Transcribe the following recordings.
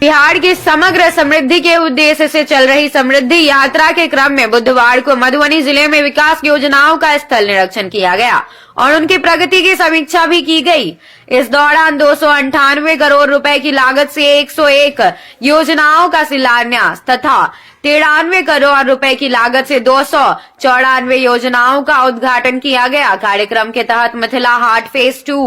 बिहार की समग्र समृद्धि के उद्देश्य से चल रही समृद्धि यात्रा के क्रम में बुधवार को मधुबनी जिले में विकास योजनाओं का स्थल निरीक्षण किया गया और उनकी प्रगति की समीक्षा भी की गई। इस दौरान 298 करोड़ रुपए की लागत से 101 योजनाओं का शिलान्यास तथा 93 करोड़ रुपए की लागत से 294 योजनाओं का उद्घाटन किया गया। कार्यक्रम के तहत मिथिला हाट फेज 2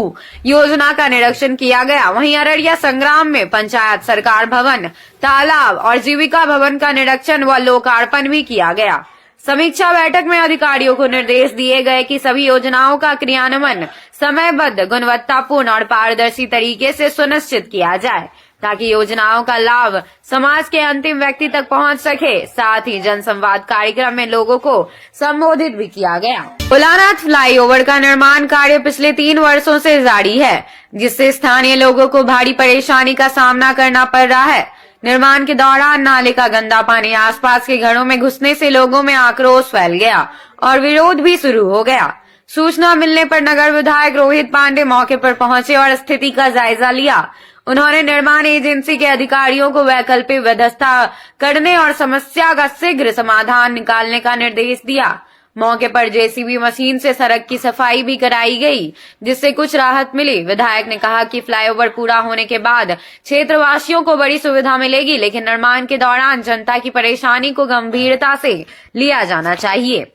योजना का निरीक्षण किया गया। वहीं अररिया संग्राम में पंचायत सरकार भवन, तालाब और जीविका भवन का निरीक्षण व लोकार्पण भी किया गया। समीक्षा बैठक में अधिकारियों को निर्देश दिए गए कि सभी योजनाओं का क्रियान्वयन समयबद्ध, गुणवत्तापूर्ण और पारदर्शी तरीके से सुनिश्चित किया जाए ताकि योजनाओं का लाभ समाज के अंतिम व्यक्ति तक पहुंच सके। साथ ही जनसंवाद कार्यक्रम में लोगों को संबोधित भी किया गया। भोलानाथ फ्लाईओवर का निर्माण कार्य पिछले 3 वर्षों से जारी है, जिससे स्थानीय लोगों को भारी परेशानी का सामना करना पड़ रहा है। निर्माण के दौरान नाले का गंदा पानी आसपास के घरों में घुसने से लोगों में आक्रोश फैल गया और विरोध भी शुरू हो गया। सूचना मिलने पर नगर विधायक रोहित पांडे मौके पर पहुंचे और स्थिति का जायजा लिया। उन्होंने निर्माण एजेंसी के अधिकारियों को वैकल्पिक व्यवस्था करने और समस्या का शीघ्र समाधान निकालने का निर्देश दिया। मौके पर जेसीबी मशीन से सड़क की सफाई भी कराई गई, जिससे कुछ राहत मिली। विधायक ने कहा कि फ्लाईओवर पूरा होने के बाद क्षेत्रवासियों को बड़ी सुविधा मिलेगी, लेकिन निर्माण के दौरान जनता की परेशानी को गंभीरता से लिया जाना चाहिए।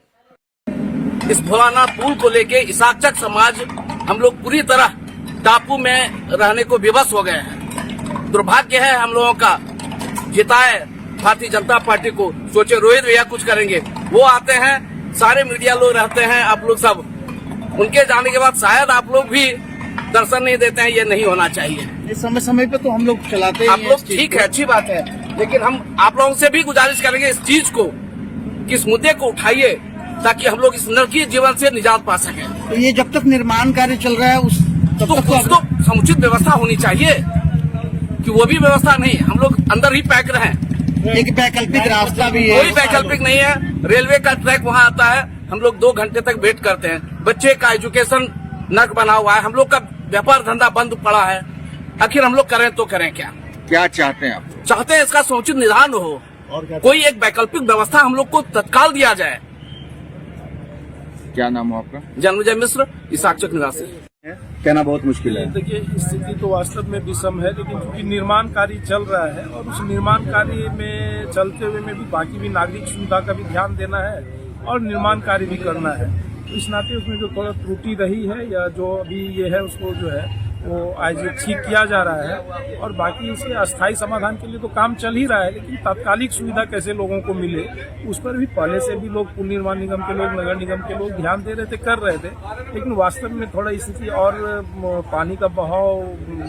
इस भोलानाथ पुल को लेके इसाकचक समाज हम लोग पूरी तरह टापू में रहने को विवश हो गए हैं। दुर्भाग्य है हम लोगों का। जिताए भारतीय जनता पार्टी को, सोचे रोहित भैया कुछ करेंगे, वो आते हैं, सारे मीडिया लोग रहते हैं, आप लोग सब उनके जाने के बाद शायद आप लोग भी दर्शन नहीं देते हैं। ये नहीं होना चाहिए। समय समय पे तो हम लोग चलाते हैं, आप लोग ठीक है, अच्छी बात है, लेकिन हम आप लोगों से भी गुजारिश करेंगे इस चीज को, कि इस मुद्दे को उठाइए ताकि हम लोग इस नरकीय जीवन से निजात पा सकें। तो ये जब तक निर्माण कार्य चल रहा है तो कुछ तो समुचित व्यवस्था होनी चाहिए, कि वो भी व्यवस्था नहीं, हम लोग अंदर ही पैक रहे। एक वैकल्पिक रास्ता भी है, कोई वैकल्पिक नहीं है। रेलवे का ट्रैक वहाँ आता है, हम लोग 2 घंटे तक वेट करते हैं। बच्चे का एजुकेशन नर्क बना हुआ है, हम लोग का व्यापार धंधा बंद पड़ा है। आखिर हम लोग करें तो करें क्या? क्या चाहते हैं आप? चाहते हैं इसका समुचित निदान हो और कोई एक वैकल्पिक व्यवस्था हम लोग को तत्काल दिया जाए। क्या नाम हो आपका? जन्मजय मिश्र, इसाकचक निवासी। कहना बहुत मुश्किल है। देखिए, स्थिति तो वास्तव में विषम है, लेकिन क्योंकि निर्माण कार्य चल रहा है और उस निर्माण कार्य में चलते हुए में भी बाकी भी नागरिक सुविधा का भी ध्यान देना है और निर्माण कार्य भी करना है। तो इस नाते उसमें जो थोड़ा त्रुटि रही है या जो अभी ये है उसको जो है वो आज ठीक किया जा रहा है और बाकी इसके अस्थायी समाधान के लिए तो काम चल ही रहा है, लेकिन तात्कालिक सुविधा कैसे लोगों को मिले उस पर भी पहले से भी लोग पुल निर्माण निगम के लोग, नगर निगम के लोग ध्यान दे रहे थे, कर रहे थे, लेकिन वास्तव में थोड़ा स्थिति और पानी का बहाव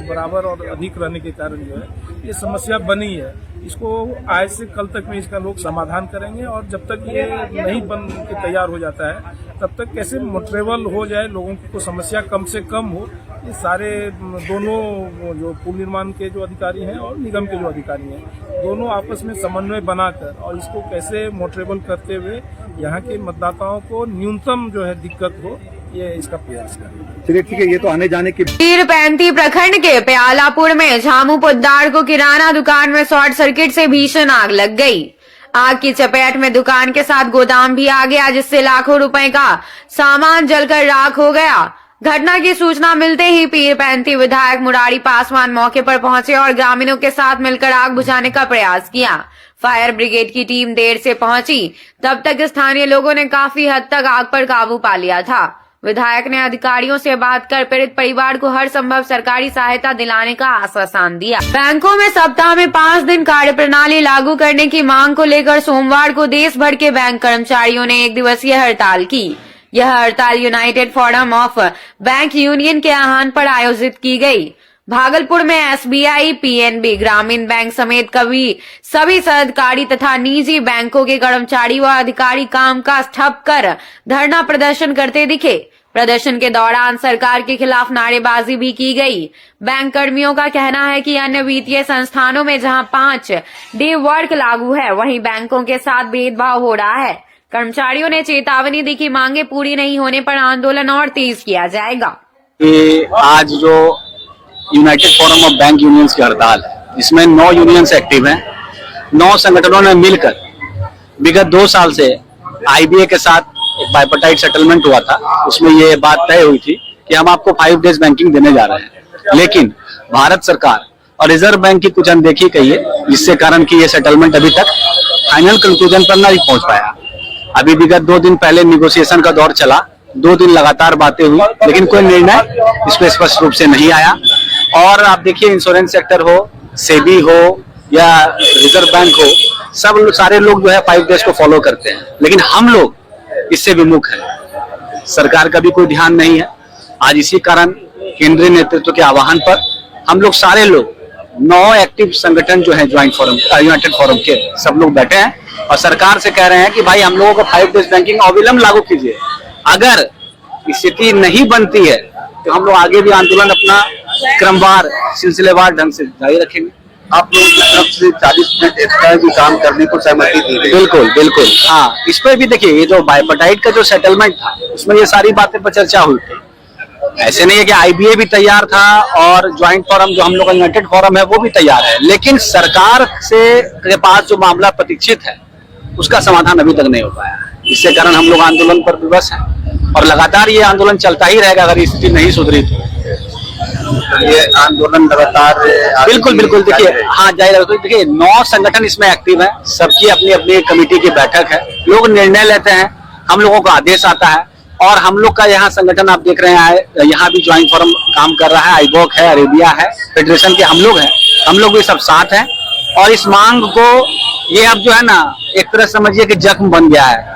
बराबर और अधिक रहने के कारण जो है ये समस्या बनी है। इसको आज से कल तक में इसका लोग समाधान करेंगे और जब तक ये नहीं बन के तैयार हो जाता है तब तक कैसे मोटरेबल हो जाए, लोगों को समस्या कम से कम हो। ये सारे दोनों जो पुल निर्माण के जो अधिकारी हैं और निगम के जो अधिकारी हैं, दोनों आपस में समन्वय बनाकर और इसको कैसे मोटरेबल करते हुए यहाँ के मतदाताओं को न्यूनतम जो है दिक्कत हो, ये इसका प्रयास करें। चलिए ठीक है, ये तो आने जाने की। पीरपैंती प्रखंड के प्यालापुर में झामू पोद्दार को किराना दुकान में शॉर्ट सर्किट से भीषण आग लग गई। आग की चपेट में दुकान के साथ गोदाम भी आ गया, जिससे लाखों रुपए का सामान जलकर राख हो गया। घटना की सूचना मिलते ही पीरपैंती विधायक मुरारी पासवान मौके पर पहुंचे और ग्रामीणों के साथ मिलकर आग बुझाने का प्रयास किया। फायर ब्रिगेड की टीम देर से पहुंची, तब तक स्थानीय लोगों ने काफी हद तक आग पर काबू पा लिया था। विधायक ने अधिकारियों से बात कर पीड़ित परिवार को हर संभव सरकारी सहायता दिलाने का आश्वासन दिया। बैंकों में सप्ताह में 5 दिन कार्य प्रणाली लागू करने की मांग को लेकर सोमवार को देश भर के बैंक कर्मचारियों ने 1 दिवसीय हड़ताल की। यह हड़ताल United forum of bank union के आह्वान पर आयोजित की गई। भागलपुर में एसबीआई, पीएनबी, ग्रामीण बैंक समेत सभी सरकारी तथा निजी बैंकों के कर्मचारी व अधिकारी कामकाज ठप कर धरना प्रदर्शन करते दिखे। प्रदर्शन के दौरान सरकार के खिलाफ नारेबाजी भी की गई। बैंक कर्मियों का कहना है कि अन्य वित्तीय संस्थानों में जहां 5 डे वर्क लागू है, वहीं बैंकों के साथ भेदभाव हो रहा है। कर्मचारियों ने चेतावनी दी कि मांगे पूरी नहीं होने पर आंदोलन और तेज किया जाएगा। आज जो United forum of bank unions की हड़ताल है, जिसमें 9 यूनियंस एक्टिव हैं। 9 संगठनों ने मिलकर विगत 2 साल से IBA के साथ एक बाइपर्टाइट सेटलमेंट हुआ था। उसमें ये बात तय हुई थी कि हम आपको 5 डेज बैंकिंग देने जा रहे हैं, लेकिन भारत सरकार और रिजर्व बैंक की कुछ अनदेखी कही है, जिससे कारण कि ये सेटलमेंट अभी तक फाइनल कंक्लूजन पर नहीं पहुंच पाया। अभी विगत 2 दिन पहले निगोशिएशन का दौर चला, 2 दिन लगातार बातें हुई, लेकिन कोई निर्णय इस पर स्पष्ट रूप से नहीं आया। और आप देखिए, इंश्योरेंस सेक्टर हो, सेबी हो या रिजर्व बैंक हो, सारे लोग जो है 5 डेज को फॉलो करते हैं, लेकिन हम लोग इससे विमुख हैं। सरकार का भी कोई ध्यान नहीं है। आज इसी कारण केंद्रीय नेतृत्व के आह्वान पर हम लोग सारे लोग 9 एक्टिव संगठन जो है ज्वाइंट फोरम, यूनाइटेड फोरम के सब लोग बैठे हैं और सरकार से कह रहे हैं कि भाई हम लोगों को 5 डेज बैंकिंग अविलंब लागू कीजिए। अगर स्थिति नहीं बनती है तो हम लोग आगे भी आंदोलन अपना क्रमवार सिलसिलेवार ढंग से जारी रखेंगे। आप लोगों की तरफ से 40% एक्स्ट्रा भी काम करने को सहमति दी गई। बिल्कुल बिल्कुल, हाँ। इस पर भी देखिए, ये जो बाइपर्टाइट का जो सेटलमेंट था उसमें ये सारी बातें पर चर्चा हुई थी। ऐसे नहीं है कि IBA भी तैयार था और ज्वाइंट फोरम जो हम लोग का यूनाइटेड फोरम है वो भी तैयार है, लेकिन सरकार के पास जो मामला प्रतीक्षित है उसका समाधान अभी तक नहीं हो पाया। इससे कारण हम लोग आंदोलन पर विवश हैं और लगातार ये आंदोलन चलता ही रहेगा अगर स्थिति नहीं सुधरी तो। ये आंदोलन लगातार बिल्कुल बिल्कुल, देखिए हाँ जारी रहेगा। तो देखिए 9 संगठन इसमें एक्टिव है, सबकी अपनी अपनी कमेटी की बैठक है, लोग निर्णय लेते हैं, हम लोगों को आदेश आता है और हम लोग का यहाँ संगठन आप देख रहे हैं, यहाँ भी ज्वाइंट फोरम काम कर रहा है, आईबॉक है, अरेबिया है, फेडरेशन के हम लोग हैं, हम लोग भी सब साथ हैं। और इस मांग को ये अब जो है ना, एक तरह समझिए कि जख्म बन गया है।